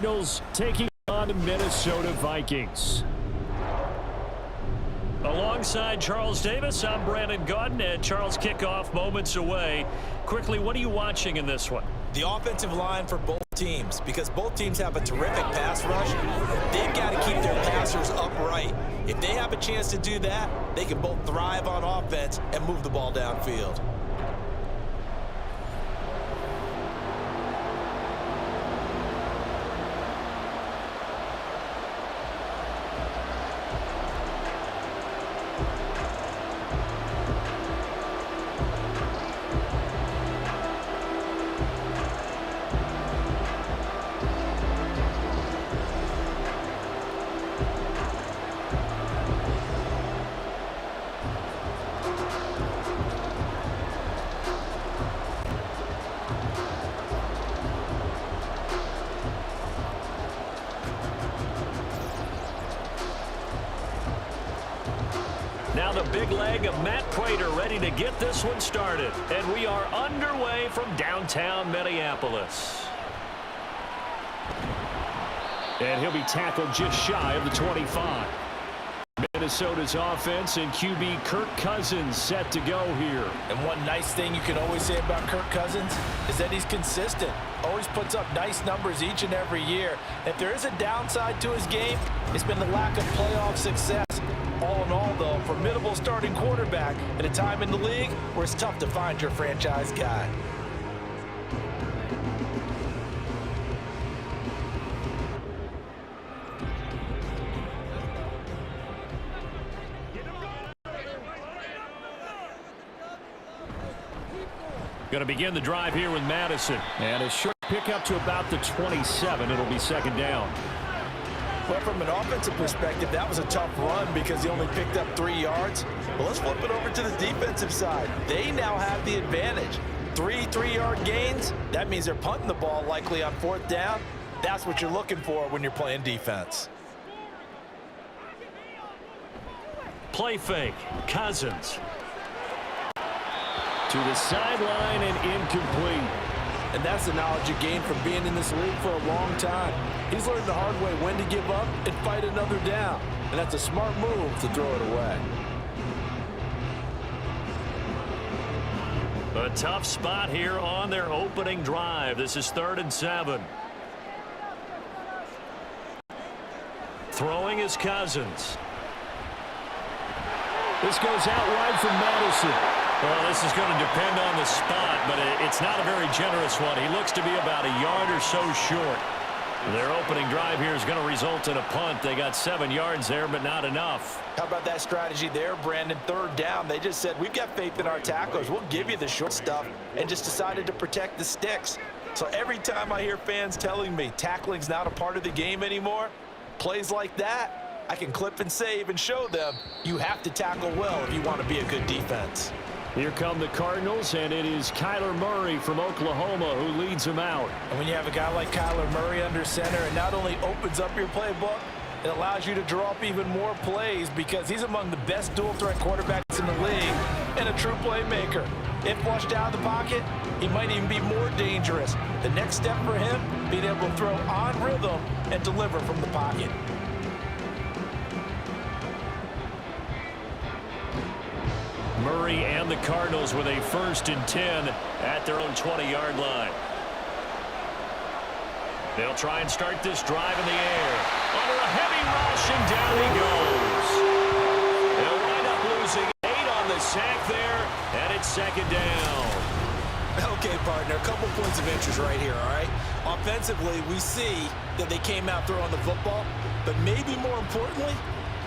Cardinals taking on the Minnesota Vikings. Alongside Charles Davis, I'm Brandon Gaudin, and Charles, kickoff moments away. Quickly, what are you watching in this one? The offensive line for both teams, because both teams have a terrific pass rush. They've got to keep their passers upright. If they have a chance to do that, they can both thrive on offense and move the ball downfield. Now the big leg of Matt Prater ready to get this one started. And we are underway from downtown Minneapolis. And he'll be tackled just shy of the 25. Minnesota's offense and QB Kirk Cousins set to go here. And one nice thing you can always say about Kirk Cousins is that he's consistent. Always puts up nice numbers each and every year. If there is a downside to his game, it's been the lack of playoff success. All in all, though, formidable starting quarterback at a time in the league where it's tough to find your franchise guy. Going to begin the drive here with Madison. And a short pickup to about the 27. It'll be second down. But from an offensive perspective, that was a tough run because he only picked up 3 yards. But let's flip it over to the defensive side. They now have the advantage. 3 3-yard gains. That means they're punting the ball likely on 4th down. That's what you're looking for when you're playing defense. Play fake. Cousins. To the sideline and incomplete. And that's the knowledge you gain from being in this league for a long time. He's learned the hard way when to give up and fight another down. And that's a smart move to throw it away. A tough spot here on their opening drive. This is 3rd and 7. Throwing is Cousins. This goes out wide from Madison. Well, this is going to depend on the spot, but it's not a very generous one. He looks to be about a yard or so short. Their opening drive here is going to result in a punt. They got 7 yards there, but not enough. How about that strategy there, Brandon? 3rd down. They just said, we've got faith in our tacklers. We'll give you the short stuff, and just decided to protect the sticks. So every time I hear fans telling me tackling's not a part of the game anymore, plays like that, I can clip and save and show them you have to tackle well if you want to be a good defense. Here come the Cardinals, and it is Kyler Murray from Oklahoma who leads them out. And when you have a guy like Kyler Murray under center, it not only opens up your playbook, it allows you to draw up even more plays because he's among the best dual-threat quarterbacks in the league and a true playmaker. If flushed out of the pocket, he might even be more dangerous. The next step for him, being able to throw on rhythm and deliver from the pocket. Murray and the Cardinals with a 1st and 10 at their own 20-yard line. They'll try and start this drive in the air. Under a heavy rush, and down he goes. They'll wind up losing 8 on the sack there, and it's 2nd down. Okay, partner, a couple points of interest right here, all right? Offensively, we see that they came out throwing the football, but maybe more importantly,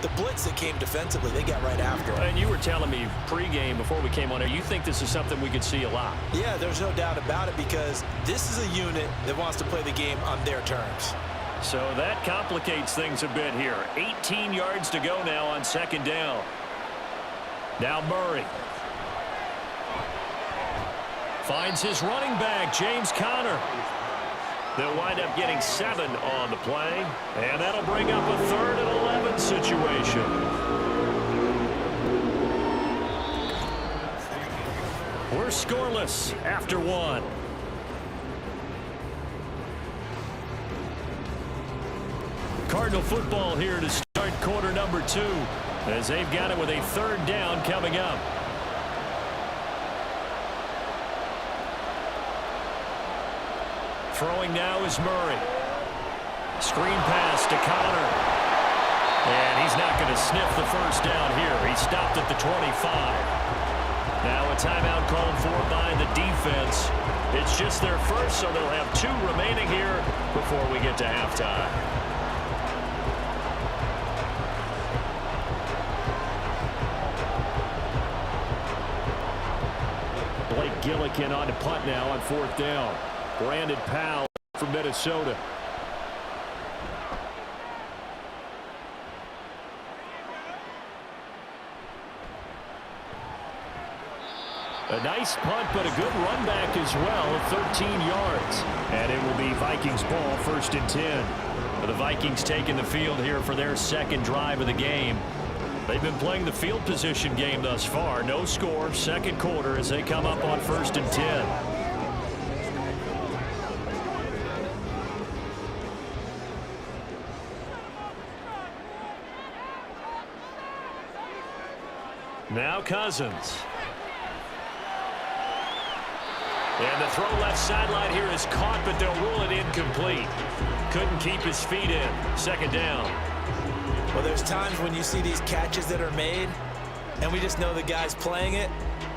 the blitz that came defensively, they got right after it. And you were telling me pregame before we came on here, you think this is something we could see a lot. Yeah, there's no doubt about it because this is a unit that wants to play the game on their terms. So that complicates things a bit here. 18 yards to go now on 2nd down. Now Murray. Finds his running back, James Conner. They'll wind up getting 7 on the play, and that'll bring up a 3rd and 11 situation. We're scoreless after 1. Cardinal football here to start quarter number 2, as they've got it with a 3rd down coming up. Throwing now is Murray. Screen pass to Connor. And he's not going to sniff the 1st down here. He stopped at the 25. Now a timeout called for by the defense. It's just their first, so they'll have 2 remaining here before we get to halftime. Blake Gillikin on to punt now on 4th down. Brandon Powell from Minnesota. A nice punt, but a good run back as well of 13 yards. And it will be Vikings ball, 1st and 10. The Vikings taking the field here for their 2nd drive of the game. They've been playing the field position game thus far. No score, 2nd quarter as they come up on 1st and 10. Now Cousins. And the throw left sideline here is caught, but they'll rule it incomplete. Couldn't keep his feet in. 2nd down. Well, there's times when you see these catches that are made, and we just know the guys playing it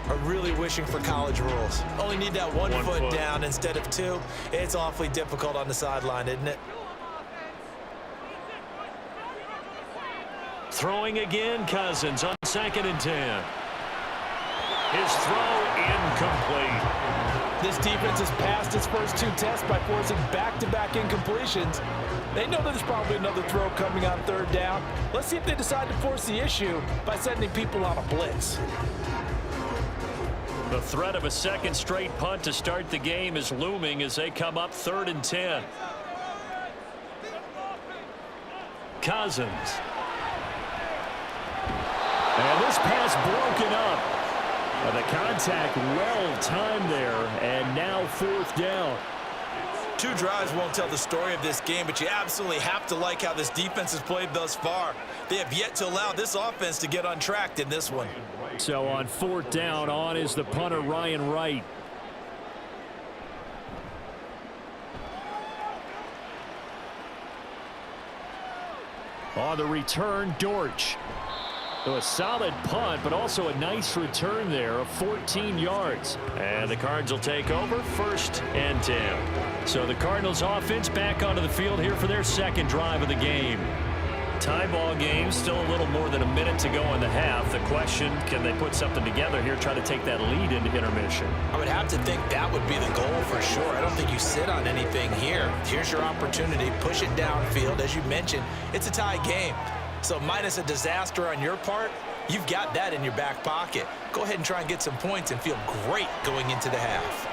are really wishing for college rules. Only need that one foot down instead of 2. It's awfully difficult on the sideline, isn't it? Throwing again, Cousins on 2nd and 10. His throw incomplete. This defense has passed its first 2 tests by forcing back-to-back incompletions. They know there's probably another throw coming on 3rd down. Let's see if they decide to force the issue by sending people on a blitz. The threat of a 2nd straight punt to start the game is looming as they come up 3rd and 10. Cousins. And this pass broken up. The contact well timed there, and now 4th down. 2 drives won't tell the story of this game, but you absolutely have to like how this defense has played thus far. They have yet to allow this offense to get untracked in this one. So on 4th down, on is the punter Ryan Wright. On the return, Dortch. So a solid punt, but also a nice return there of 14 yards. And the Cards will take over 1st and 10. So the Cardinals offense back onto the field here for their 2nd drive of the game. Tie ball game, still a little more than a minute to go in the half. The question, can they put something together here, try to take that lead into intermission? I would have to think that would be the goal for sure. I don't think you sit on anything here. Here's your opportunity. Push it downfield. As you mentioned, it's a tie game. So minus a disaster on your part, you've got that in your back pocket. Go ahead and try and get some points and feel great going into the half.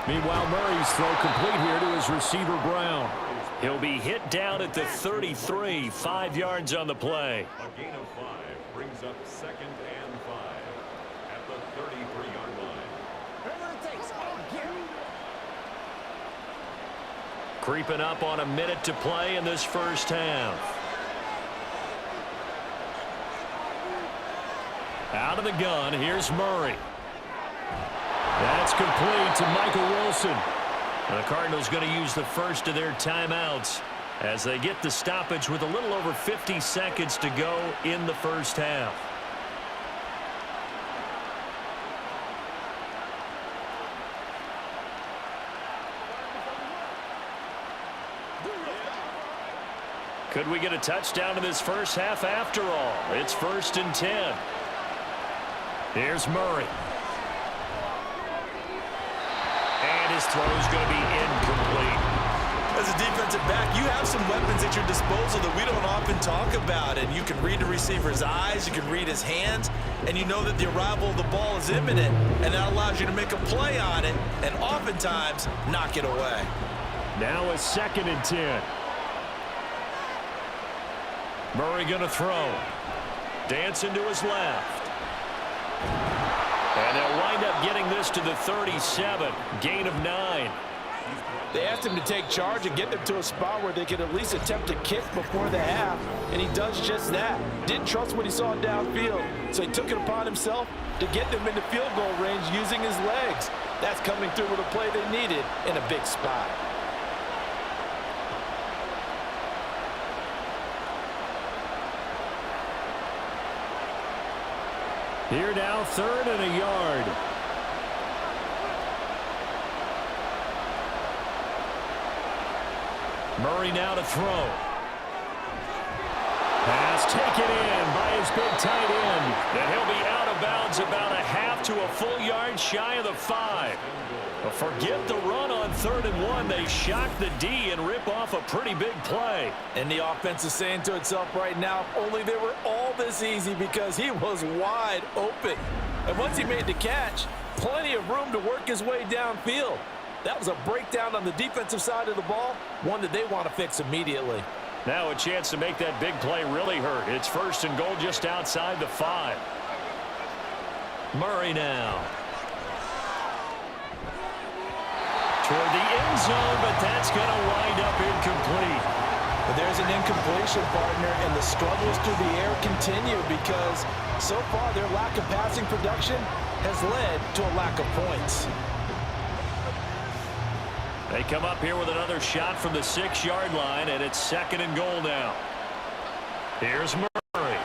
Meanwhile, Murray's throw complete here to his receiver, Brown. He'll be hit down at the 33, 5 yards on the play. A gain of 5 brings up 2nd and 5 at the 33-yard line. Creeping up on a minute to play in this 1st half. Out of the gun, here's Murray. That's complete to Michael Wilson. The Cardinals going to use the first of their timeouts as they get the stoppage with a little over 50 seconds to go in the 1st half. Could we get a touchdown in this 1st half after all? It's 1st and 10. Here's Murray. And his throw is going to be incomplete. As a defensive back, you have some weapons at your disposal that we don't often talk about. And you can read the receiver's eyes, you can read his hands, and you know that the arrival of the ball is imminent. And that allows you to make a play on it and oftentimes knock it away. Now a 2nd and 10. Murray going to throw. Dancing to his left. And they'll wind up getting this to the 37. Gain of 9. They asked him to take charge and get them to a spot where they could at least attempt a kick before the half, and he does just that. Didn't trust what he saw downfield, so he took it upon himself to get them into field goal range using his legs. That's coming through with a play they needed in a big spot. Here now, 3rd and a yard. Murray now to throw. Pass taken in by his big tight end. And he'll be out of bounds about a half to a full yard shy of the 5. But forget the run on 3rd and 1. They shock the D and rip off a pretty big play. And the offense is saying to itself right now, if only they were all this easy, because he was wide open. And once he made the catch, plenty of room to work his way downfield. That was a breakdown on the defensive side of the ball, one that they want to fix immediately. Now a chance to make that big play really hurt. It's 1st and goal just outside the 5. Murray now. Toward the end zone, but that's going to wind up incomplete. But there's an incompletion, partner, and the struggles through the air continue because so far their lack of passing production has led to a lack of points. They come up here with another shot from the 6-yard line, and it's 2nd and goal now. Here's Murray.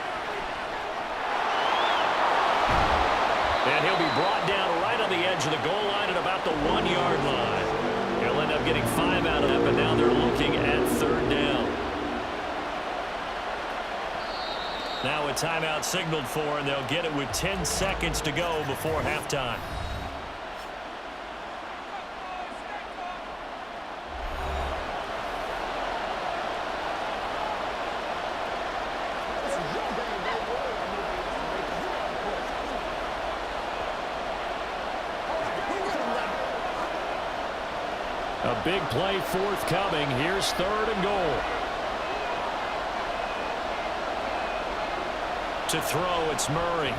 And he'll be brought down right on the edge of the goal line at about the 1-yard line. He'll end up getting 5 out of that, but now they're looking at 3rd down. Now a timeout signaled for, and they'll get it with 10 seconds to go before halftime. A big play forthcoming. Here's 3rd and goal. To throw, it's Murray.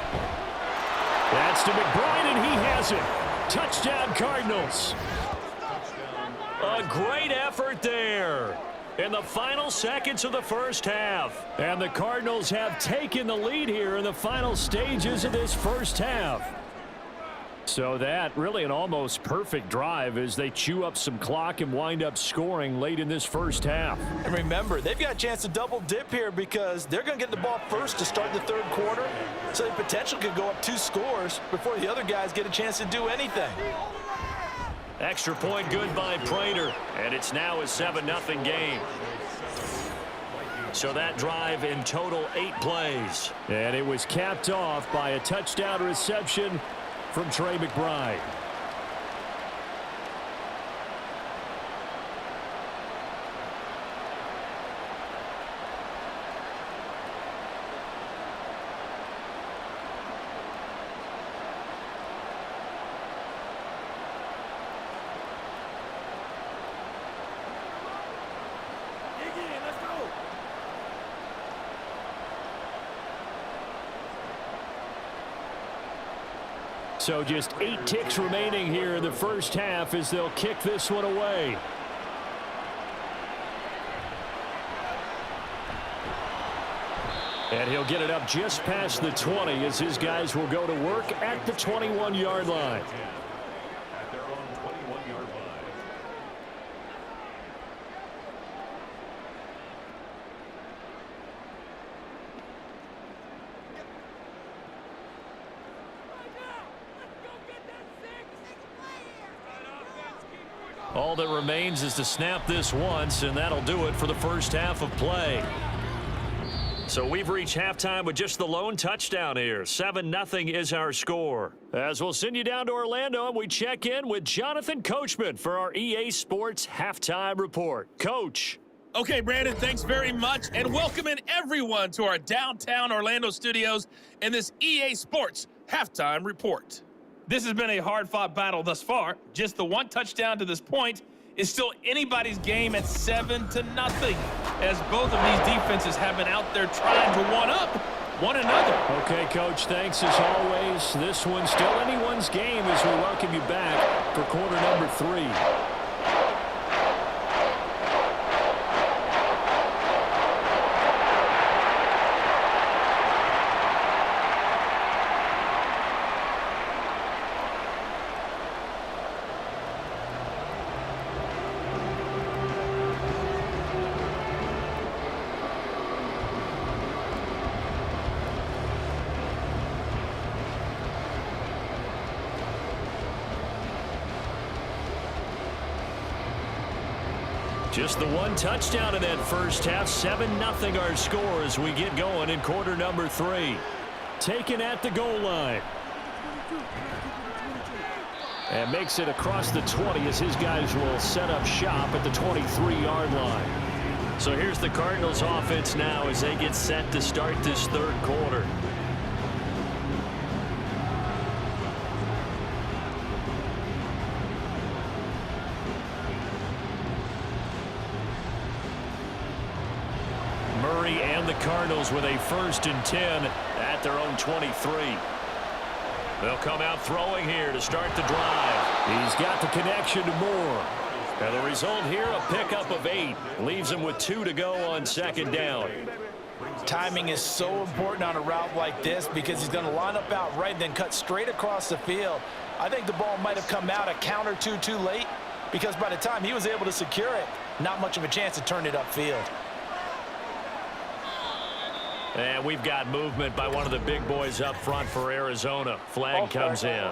That's to McBride, and he has it. Touchdown, Cardinals. A great effort there in the final seconds of the first half. And the Cardinals have taken the lead here in the final stages of this first half. So that really an almost perfect drive as they chew up some clock and wind up scoring late in this first half. And remember, they've got a chance to double dip here because they're going to get the ball first to start the 3rd quarter. So the potential could go up 2 scores before the other guys get a chance to do anything. Extra point good by Prater, and it's now a 7-0 game. So that drive in total 8 plays. And it was capped off by a touchdown reception from Trey McBride. So just 8 ticks remaining here in the first half as they'll kick this one away. And he'll get it up just past the 20 as his guys will go to work at the 21-yard line. At their own 21-yard line. All that remains is to snap this once, and that'll do it for the first half of play. So we've reached halftime with just the lone touchdown here. 7-0 is our score. As we'll send you down to Orlando, and we check in with Jonathan Coachman for our EA Sports Halftime Report. Coach. Okay, Brandon, thanks very much, and welcome in everyone to our downtown Orlando studios in this EA Sports Halftime Report. This has been a hard-fought battle thus far. Just the one touchdown to this point is still anybody's game at 7-0, as both of these defenses have been out there trying to one-up one another. Okay, Coach, thanks as always. This one's still anyone's game as we welcome you back for quarter number 3. Just the one touchdown in that first half. 7-0 our score as we get going in quarter number 3. Taken at the goal line. And makes it across the 20 as his guys will set up shop at the 23-yard line. So here's the Cardinals offense now as they get set to start this third quarter. Murray and the Cardinals with a 1st and 10 at their own 23. They'll come out throwing here to start the drive. He's got the connection to Moore. And the result here, a pickup of 8. Leaves him with 2 to go on 2nd down. Timing is so important on a route like this because he's going to line up out right and then cut straight across the field. I think the ball might have come out a count or two too late because by the time he was able to secure it, not much of a chance to turn it upfield. And we've got movement by one of the big boys up front for Arizona. Flag comes in.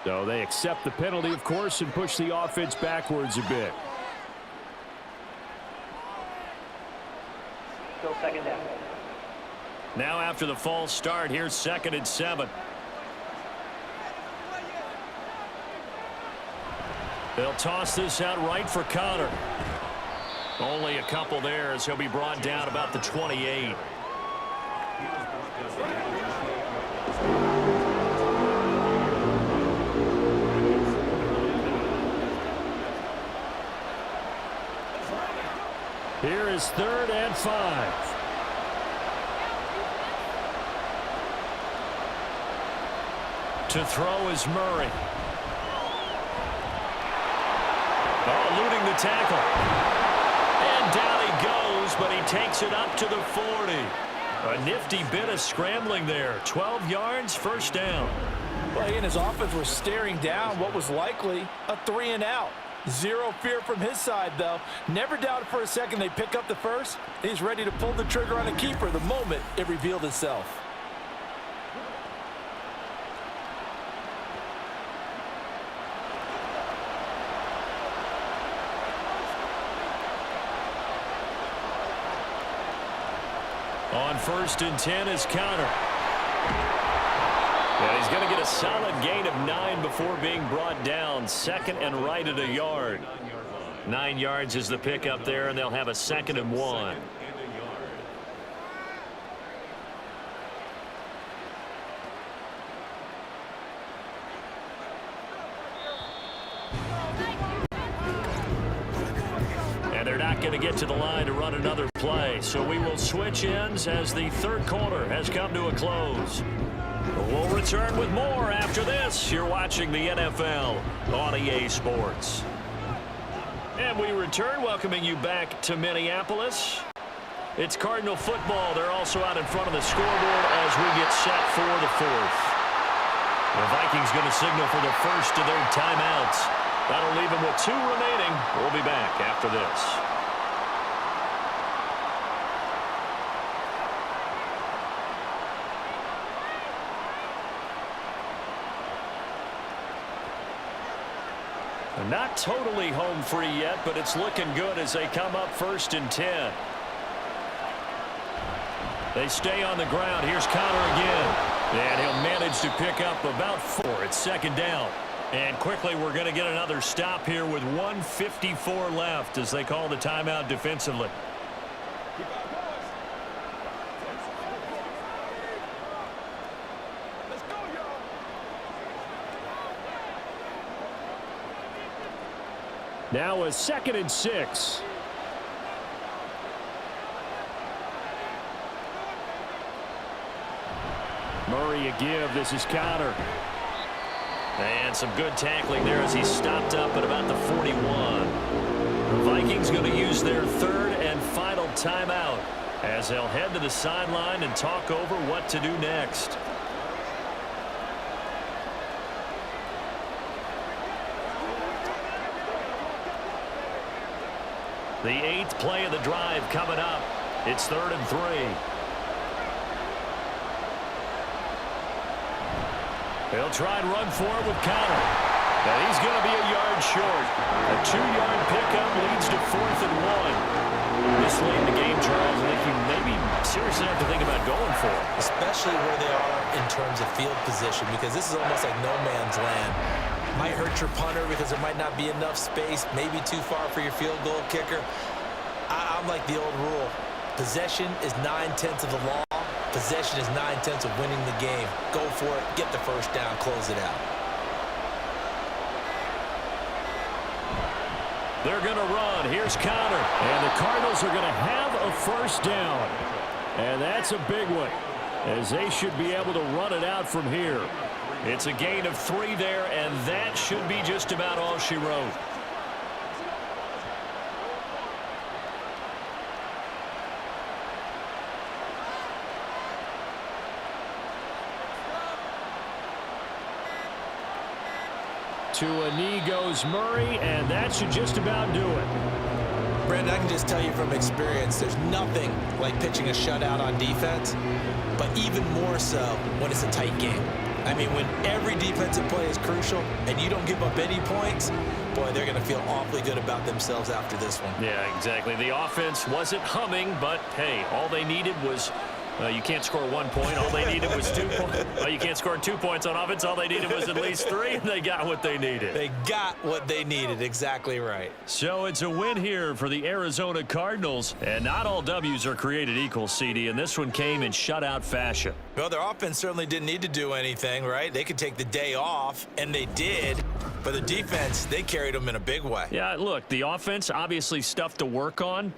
So they accept the penalty, of course, and push the offense backwards a bit. Still 2nd down. Now after the false start, here's 2nd and 7. They'll toss this out right for Connor. Only a couple there as he'll be brought down about the 28. Here is 3rd and 5. To throw is Murray. Oh, eluding the tackle. And down he goes, but he takes it up to the 40. A nifty bit of scrambling there. 12 yards, 1st down. Well, he and his offense were staring down what was likely a 3-and-out. Zero fear from his side, though. Never doubted for a second they pick up the first. He's ready to pull the trigger on a keeper the moment it revealed itself. On 1st and 10 is Connor. And he's going to get a solid gain of 9 before being brought down. 2nd and right at a yard. 9 yards is the pickup there, and they'll have a 2nd and 1. And they're not going to get to the line to run another play. So we will switch ends as the third quarter has come to a close. We'll return with more after this. You're watching the NFL on EA Sports. And we return, welcoming you back to Minneapolis. It's Cardinal football. They're also out in front of the scoreboard as we get set for the 4th. The Vikings going to signal for the first of their timeouts. That'll leave them with 2 remaining. We'll be back after this. Not totally home free yet, but it's looking good as they come up 1st and 10. They stay on the ground. Here's Connor again. And he'll manage to pick up about 4. It's 2nd down. And quickly we're going to get another stop here with 1:54 left as they call the timeout defensively. Now a 2nd and 6. Murray a give. This is Connor. And some good tackling there as he stopped up at about the 41. The Vikings going to use their 3rd and final timeout as they'll head to the sideline and talk over what to do next. The 8th play of the drive coming up. It's 3rd and 3. They'll try and run for it with Connor. And he's going to be a yard short. A 2-yard pickup leads to 4th and 1. This late in the game, Charles, I think you maybe seriously have to think about going for it. Especially where they are in terms of field position, because this is almost like no man's land. Might hurt your punter because there might not be enough space, maybe too far for your field goal kicker. I'm like the old rule. Possession is 9/10 of the law. Possession is 9/10 of winning the game. Go for it, get the first down, close it out. They're going to run. Here's Connor. And the Cardinals are going to have a first down. And that's a big one, as they should be able to run it out from here. It's a gain of 3 there, and that should be just about all she wrote. To a knee goes Murray, and that should just about do it. Brandon, I can just tell you from experience, there's nothing like pitching a shutout on defense, but even more so when it's a tight game. I mean, when every defensive play is crucial and you don't give up any points, boy, they're going to feel awfully good about themselves after this one. Yeah, exactly. The offense wasn't humming, but, hey, all they needed was you can't score 1 point. All they needed was 2 points. Well, you can't score 2 points on offense. All they needed was at least 3, and they got what they needed. They got what they needed. Exactly right. So it's a win here for the Arizona Cardinals. And not all W's are created equal, CD, and this one came in shutout fashion. Well, their offense certainly didn't need to do anything, right? They could take the day off, and they did. But the defense, they carried them in a big way. Yeah, look, the offense, obviously stuff to work on.